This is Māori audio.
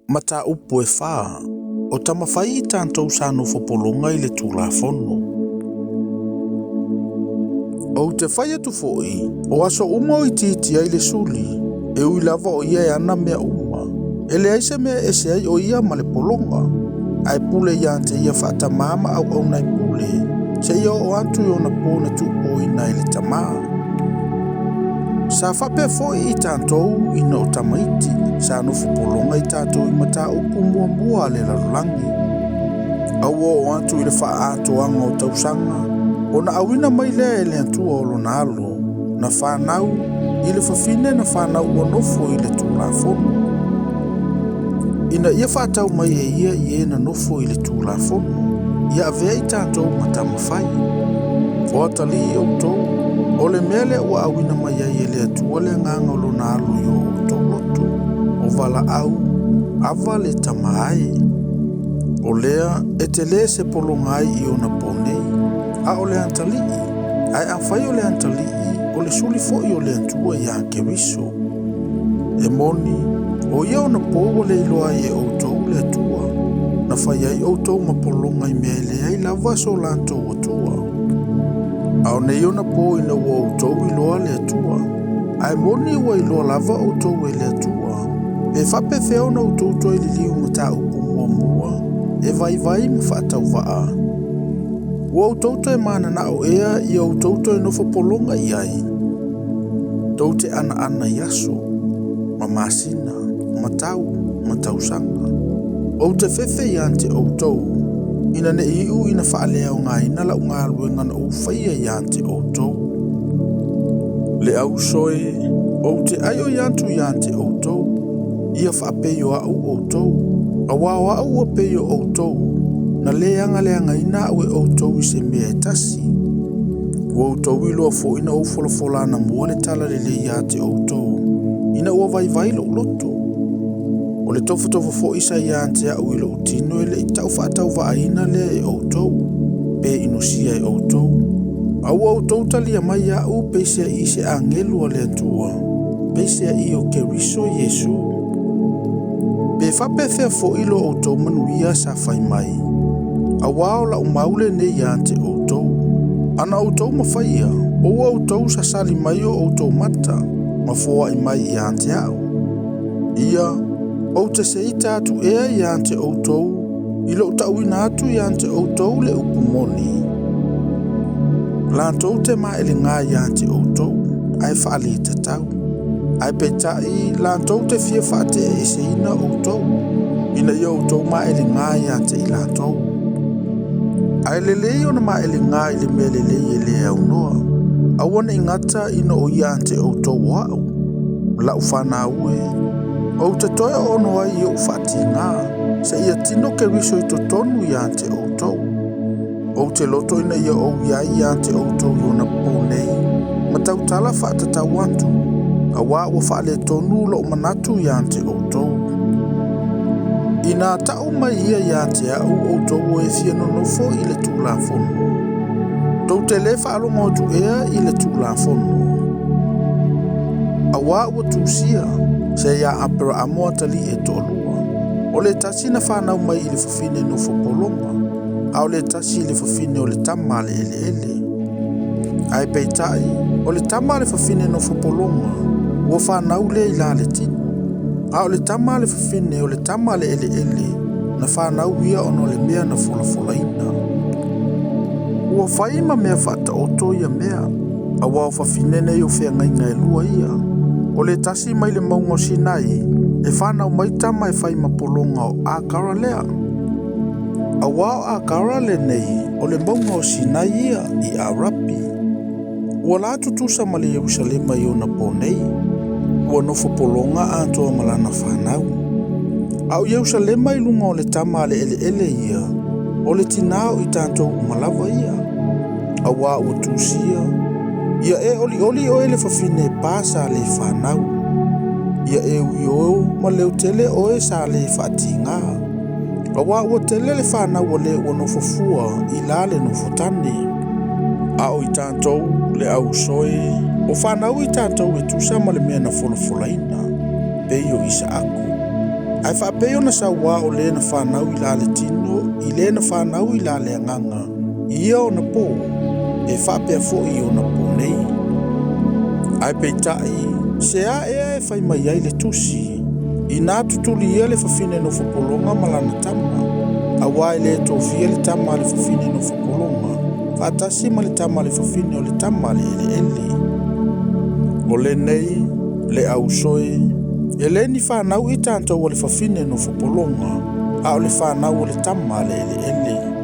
Mata upo e wha, o tamawhai I tātou sāno whapolonga I le tūlafono. O te whai atu fōi, o aso uma o I titi ai le suli, e ui lava o ia e ana mea uma. E le aise mea e se ai o ia ma le polonga. Ai pule ia te ia whaata mama au nai pule, se ia o antu I ona pōna tupo I nai le tamaa. Sa whape fōi I tātou I no tamaiti, sa no whapolonga I tātou I mata upu mua le larulangi. Aua o antu I le wha ato anga o tausanga, o na awina mai lea e le antua o lona alo, na whanau I le whawhine na whanau o nofo I le tūlafono. Ina ia whatau mai e ia I na nofo I le tūlafono, ia avea I tātou matamawhai. O atali o tau, o le mele ua awina mai ai e le atua le nganga o lona alo I o toloto, o vala au, ava le tamaai. O lea e te le se polongai I ona ponei, a o le antalii, ai awhai o le antalii, o le suli foi o le atua I a keriso. E moni, o ia ona pōwa le iloa I e o tau le atua, na whai ai o tau mapolonga I mea le ai lava so lanto o tua. Ao nei ona pō ina ua o tau iloa le atua, ai moni ua iloa lava o tau e le atua, pe whape wheo na o tau toi li liu mata upu mua, e vai me whaatau waa. Ua o tau toi mana na o ea I o tau toi no whapolonga I ai. Tau te ana I aso, ma masina, matau sanga. O te whewhe I ante o tau, ina ne iu ina whaalea o ngā ina la unga aluenga na uwhaia I ante o tau. Le au soe, o te ai o yantu I ante o tau, ia whaapeyo au o tau, a wāwa au a peyo o tau, na leanga ina au e o tau I se mea e tasi. Ua o tau iloa fo ina o wholofola na mua le tala le I ate o tau, ina ua vai lo loto. O le tofo fo isa I ante au ilo utino ele I tau whaatau waaina le e o tau, pe inosia e o tau. Aua o tau talia mai au peisea I se angelu a le atua, peisea I o keriso Yesu. Pe whape whea fo ilo o tau manuia sa whai mai. Aua o la umaule ne I ante o tau. Ana o tau mawhaia, oua o tau sa sali mai o tau mata, mafoa I mai I ante au. Ia, o te seita atu ea I ante o tau, ilo tauina atu I ante o tau le upumoni. La tau te maele ngā I ante o tau, ai whaali te tau. Ai petai, la tau te fia whaate e se ina o tau, ina I o tau maele ngā I ante I la tau. Ai lelei o na maele ngā I le mea lelei e le au noa, awana ingata ina o I ante o tau wau, la ufana ue. O te toia ono ai I o whaati ngā, sa ia tino ke riso I totonu I ante o tau. O te loto ina ia o iai I ante o tau I ona pōnei, ma tau tala whaatatau antu, a wā ua whaale tonu lo manatu I ante o tau. Ina tau mai ia I ante au o tau e fia nonofo I le tūlafono. Tau te le whaalonga o tu ea I le tūlafono. A wā ua tūsia, se ia apera amoa tali e tolua. O le tasi na whanau mai I le whawhine no whapolonga, a o le tasi I le whawhine o le tama le ele. Ai peitai, o le tama le whawhine no whapolonga, ua whanau le I la le tino. A o le tama le whawhine o le tama le ele, na whanau ia ono le mea na folafolaina. Ua whaima mea whata oto ia mea, a wao whawhine nei o Feagaiga e lua ia. O le tasi mai le maungo sinai, e whanau mai tama e whaima polonga o ākara lea. A wao ākara le nei, o le maungo sinai ia I Arapi. Ua la tutusa ma le Yerusalema I ona pōnei, ua nofo polonga atoa malana whanau. Au Yerusalema I lunga o le tama le ele ia, o le tinao I tātou umalawa ia. A wao ua tusia, ia e oli o ele whawhine pāsa le whanau. Ia e ui o ma leo tele o e sa le whaati ngā. A wā ua tele le whanau o le ua no fufua I la le no futane. A o I tātou le au soe, o whanau I tātou e tusa ma le mea na folafolaina, pe I o isa aku. Ai whapei ona saua o le na whanau I la le tino, I le na whanau I la le anganga. Ia o na pō, e whapea fo I o na pō nei. Ai peitai, se a ea e whai mai ai le tusi. I nā tutuli ia le whawhine no whapolonga malana tama. A wai le tōwhia le tama le whawhine no whapolonga. Whātasi ma le tama le whawhine o le tama le ele. O le nei, le au soe, e le ni whanau I tātou o le whawhine no whapolonga. A o le whanau o le tama le ele.